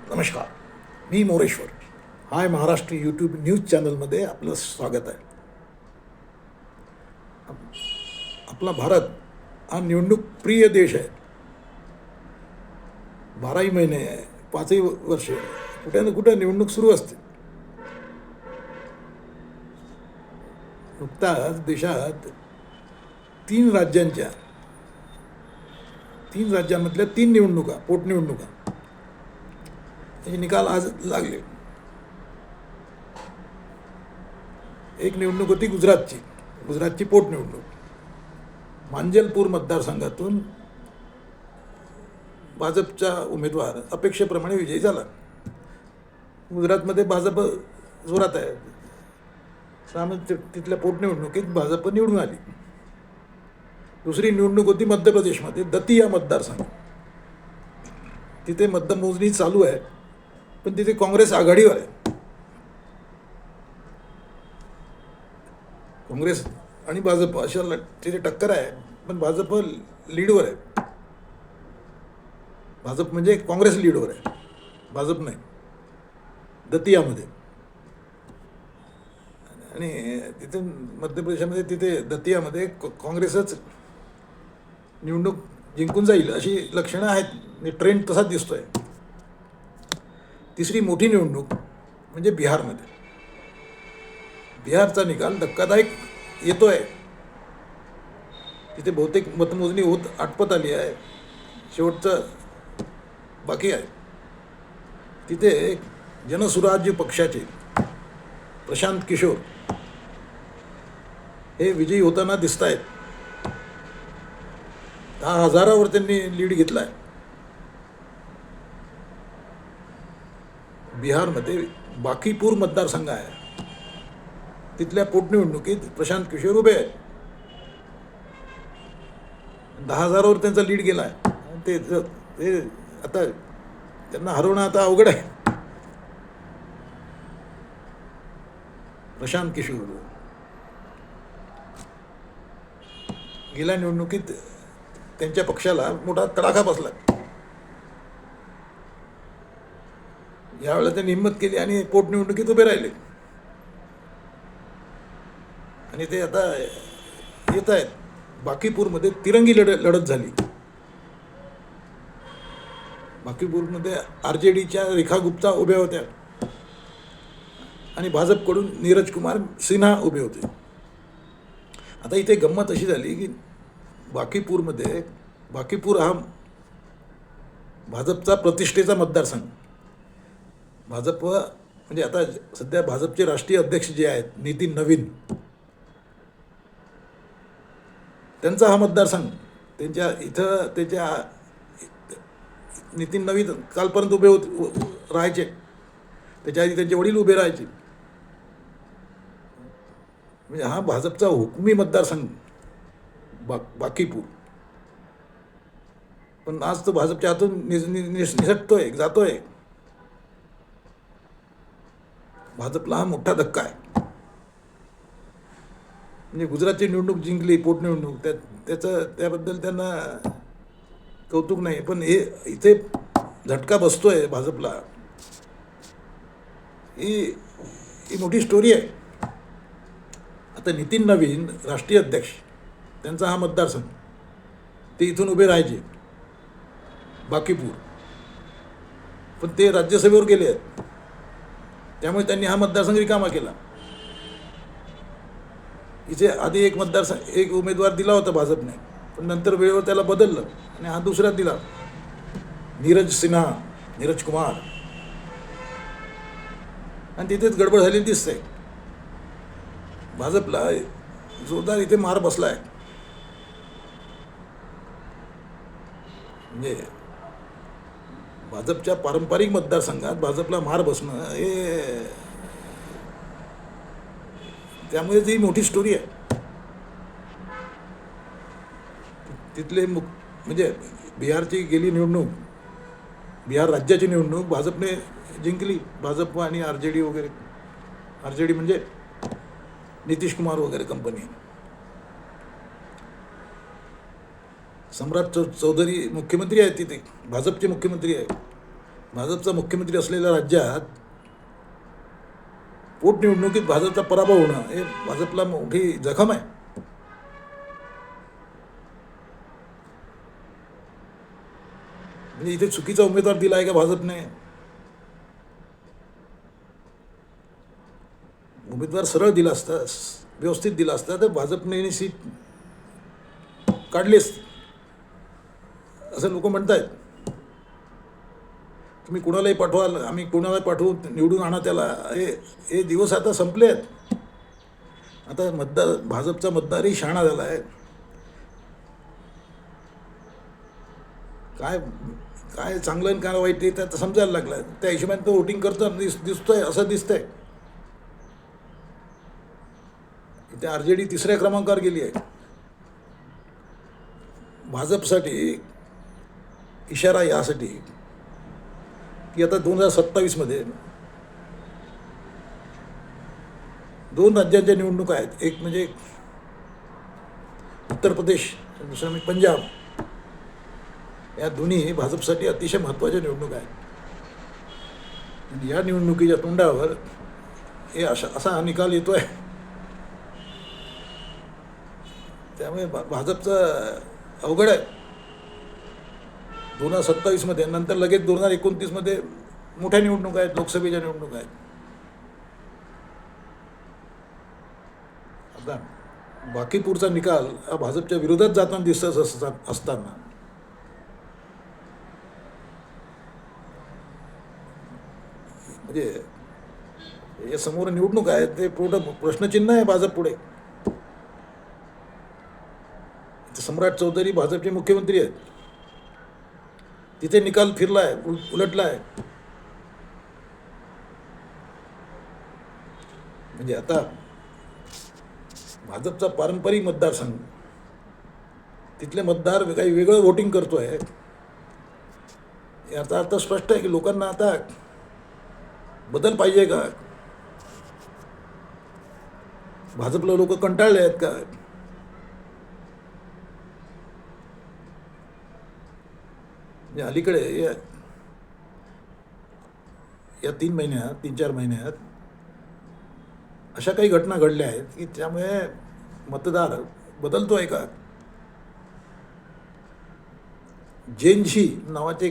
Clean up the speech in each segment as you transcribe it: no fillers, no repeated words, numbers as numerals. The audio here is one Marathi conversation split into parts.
नमस्कार, मी मोरेश्वर. हाय महाराष्ट्र यूट्यूब न्यूज चॅनलमध्ये आपलं स्वागत आहे. आपला भारत हा निवडणूक प्रिय देश आहे. 12ही महिने 5ही वर्ष कुठे ना कुठे निवडणूक सुरू असते. नुकताच देशात तीन राज्यांमधल्या 3 निवडणुका, पोटनिवडणुका त्याचे निकाल आज लागले. एक निवडणूक होती गुजरातची पोटनिवडणूक. मांजलपूर मतदारसंघातून भाजपचा उमेदवार अपेक्षेप्रमाणे विजयी झाला. गुजरातमध्ये भाजप जोरात आहे. तिथल्या पोटनिवडणुकीत भाजप निवडून आली. दुसरी निवडणूक होती मध्य प्रदेशमध्ये दतिया मतदारसंघ. तिथे मतमोजणी चालू आहे, पण तिथे काँग्रेस आघाडीवर आहे. काँग्रेस आणि भाजप अशा तिथे टक्कर आहे, पण भाजप लीडवर आहे. भाजप म्हणजे काँग्रेस लीडवर आहे, भाजप नाही दतियामध्ये. आणि तिथे मध्य प्रदेशामध्ये तिथे दतियामध्ये काँग्रेसच निवडणूक जिंकून जाईल अशी लक्षणं आहेत. ट्रेंड तसाच दिसतोय. तिसरी मोठी निवडणूक म्हणजे बिहारमध्ये. बिहारचा निकाल धक्कादायक येतोय. तिथे बहुतेक मतमोजणी आटपत आली आहे, शेवटचं बाकी आहे. तिथे जनसुराज्य पक्षाचे प्रशांत किशोर हे विजयी होताना दिसत आहेत. 10,000वर त्यांनी लीड घेतला आहे. बिहारमध्ये बाकीपूर मतदारसंघ आहे. तिथल्या पोटनिवडणुकीत प्रशांत किशोर उभे आहेत. 10,000वर त्यांचा लीड गेला आहे. ते आता त्यांना हरवणं आता अवघड आहे. प्रशांत किशोर गेल्या निवडणुकीत त्यांच्या पक्षाला मोठा तडाखा बसला. यावेळेला त्यांनी हिंमत केली आणि पोटनिवडणुकीत उभे राहिले. आणि ते आता येत आहेत. बाकीपूरमध्ये तिरंगी लढत झाली. बाकीपूरमध्ये RJDच्या रेखा गुप्ता उभ्या होत्या आणि भाजपकडून नीरज कुमार सिन्हा उभे होते. आता इथे गंमत अशी झाली की बाकीपूर हा भाजपचा प्रतिष्ठेचा मतदारसंघ. भाजप म्हणजे आता सध्या भाजपचे राष्ट्रीय अध्यक्ष जे आहेत नितीन नवीन, त्यांचा हा मतदारसंघ. त्याच्या नितीन नवीन कालपर्यंत उभे राहायचे. त्याच्या आधी त्यांचे वडील उभे राहायचे. म्हणजे हा भाजपचा हुकमी मतदारसंघ बाकीपूर. पण आज तो भाजपच्या हातून निसटतोय, जातोय. भाजपला हा मोठा धक्का आहे. म्हणजे गुजरातची निवडणूक जिंकली, पोटनिवडणूक, त्याबद्दल त्यांना कौतुक नाही. पण हे इथे झटका बसतोय भाजपला. ही मोठी स्टोरी आहे. आता नितीन नवीन राष्ट्रीय अध्यक्ष, त्यांचा हा मतदारसंघ, ते इथून उभे राहायचे बाकीपूर, पण ते राज्यसभेवर गेले आहेत. त्यामुळे त्यांनी हा मतदारसंघ रिकामा केला. इथे आधी एक उमेदवार दिला होता भाजपने, पण नंतर वेळेवर त्याला बदललं आणि हा दुसरा दिला, नीरज कुमार. आणि तिथेच गडबड झालेली दिसते. भाजपला जोरदार इथे मार बसला आहे. म्हणजे भाजपच्या पारंपरिक मतदारसंघात भाजपला मार बसणं हे, त्यामुळे ही मोठी स्टोरी आहे. तिथले म्हणजे बिहारची गेली निवडणूक, बिहार राज्याची निवडणूक भाजपने जिंकली. भाजप आणि RJD वगैरे. RJD म्हणजे नितीश कुमार वगैरे कंपनी. सम्राट चौधरी मुख्यमंत्री आहेत तिथे, भाजपचे मुख्यमंत्री आहेत. भाजपचा मुख्यमंत्री असलेल्या राज्यात पोटनिवडणुकीत भाजपचा पराभव होणं हे भाजपला मोठी जखम आहे. म्हणजे इथे चुकीचा उमेदवार दिला आहे का भाजपने? उमेदवार सरळ दिला असता, व्यवस्थित दिला असता तर भाजपने सीट काढली असती असं लोक म्हणत आहेत. तुम्ही कुणालाही पाठवाल, आम्ही कुणाला पाठवू, निवडून आणा त्याला, हे दिवस आता संपले आहेत. आता भाजपचा मतदारही शहाणा झाला आहे. काय काय चांगलं आणि काय वाईट ते आता समजायला लागलं. त्या हिशोबाने तो वोटिंग करतो दिसतोय, असं दिसतंय. इथे RJD तिसऱ्या क्रमांकावर गेली आहे. भाजपसाठी इशारा यासाठी की आता 2027 दोन राज्यांच्या निवडणुका आहेत. एक म्हणजे उत्तर प्रदेश, दुसरं म्हणजे पंजाब. या दोन्ही भाजपसाठी अतिशय महत्त्वाच्या निवडणुका आहेत. आणि या निवडणुकीच्या तोंडावर हे असा निकाल येतो आहे. त्यामुळे भाजपचं अवघड आहे 2027. नंतर लगेच 2029 मोठ्या निवडणुका आहेत, लोकसभेच्या निवडणुका आहेत. आता बाकीपूरचा निकाल हा भाजपच्या विरोधात जाताना दिसत असताना म्हणजे या समोर निवडणूक आहे, ते प्रश्नचिन्ह आहे भाजप पुढे. सम्राट चौधरी भाजपचे मुख्यमंत्री आहेत. तिथे निकाल फिरला आहे, उलटला आहे. म्हणजे आता भाजपचा पारंपरिक मतदारसंघ, तिथले मतदार काही वेगळं वोटिंग करतोय. याचा अर्थ स्पष्ट आहे की लोकांना आता बदल पाहिजे का? भाजपला लोक कंटाळले आहेत का? अलीकडे या 3-4 महिन्यात अशा काही घटना घडल्या आहेत की त्यामुळे मतदार बदलतोय का? जेनशी नावाचे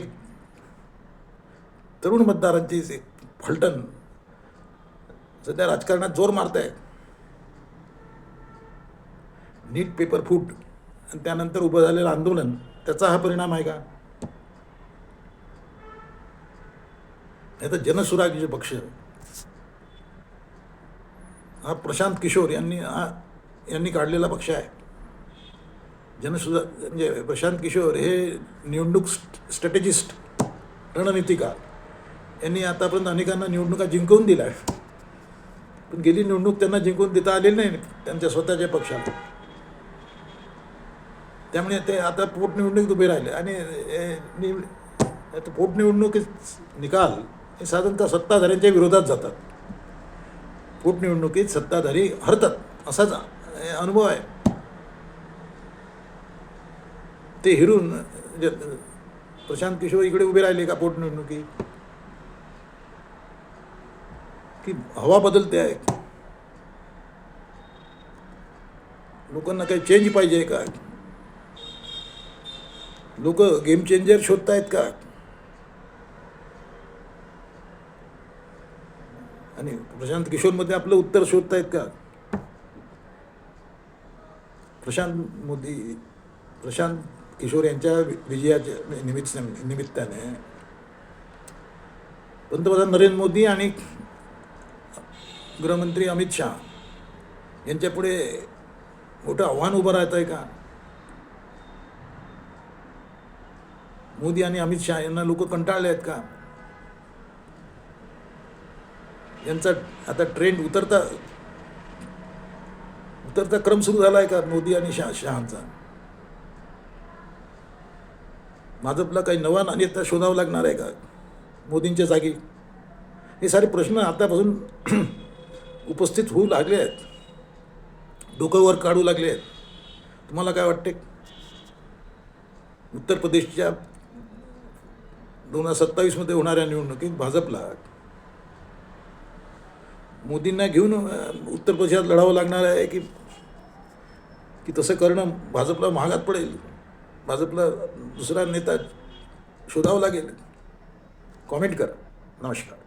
तरुण मतदारांची फलटण सध्या राजकारणात जोर मारत आहे. नीट पेपर फूट आणि त्यानंतर उभं झालेलं आंदोलन, त्याचा हा परिणाम आहे का? नाही तर जनसुराज्य पक्ष हा प्रशांत किशोर यांनी काढलेला पक्ष आहे. म्हणजे प्रशांत किशोर हे निवडणूक स्ट्रॅटेजिस्ट, रणनीतिकार. यांनी आतापर्यंत अनेकांना निवडणुका जिंकवून दिल्या, पण गेली निवडणूक त्यांना जिंकून देता आलेली नाही त्यांच्या स्वतःच्या पक्षाला. त्यामुळे ते आता पोटनिवडणुकीत उभे राहिले. आणि पोटनिवडणुकीत निकाल हे साधारणतः सत्ताधाऱ्यांच्या विरोधात जातात. पोटनिवडणुकीत सत्ताधारी हरतात असाच अनुभव आहे. ते हिरून प्रशांत किशोर इकडे उभे राहिले का पोटनिवडणुकीत? की हवा बदलते आहे? लोकांना काही चेंज पाहिजे का? लोक गेम चेंजर शोधतायत का? आणि प्रशांत किशोरमध्ये आपलं उत्तर शोधतायत का? प्रशांत किशोर यांच्या विजयाच्या निमित्ताने पंतप्रधान नरेंद्र मोदी आणि गृहमंत्री अमित शाह यांच्यापुढे मोठं आव्हान उभं राहत आहे का? मोदी आणि अमित शाह यांना लोक कंटाळले आहेत का? यांचा आता ट्रेंड उतरता क्रम सुरू झाला आहे का मोदी आणि शहांचा? भाजपला काही नवा नेता शोधावा लागणार आहे का मोदींच्या जागी? हे सारे प्रश्न आतापासून उपस्थित होऊ लागले आहेत, डोकं वर काढू लागले आहेत. तुम्हाला काय वाटते? उत्तर प्रदेशच्या 2027 होणाऱ्या निवडणुकीत भाजपला मोदींना घेऊन उत्तर प्रदेशात लढावं लागणार आहे की तसं करणं भाजपला महागात पडेल, भाजपला दुसरा नेता शोधावा लागेल. कॉमेंट करा. नमस्कार.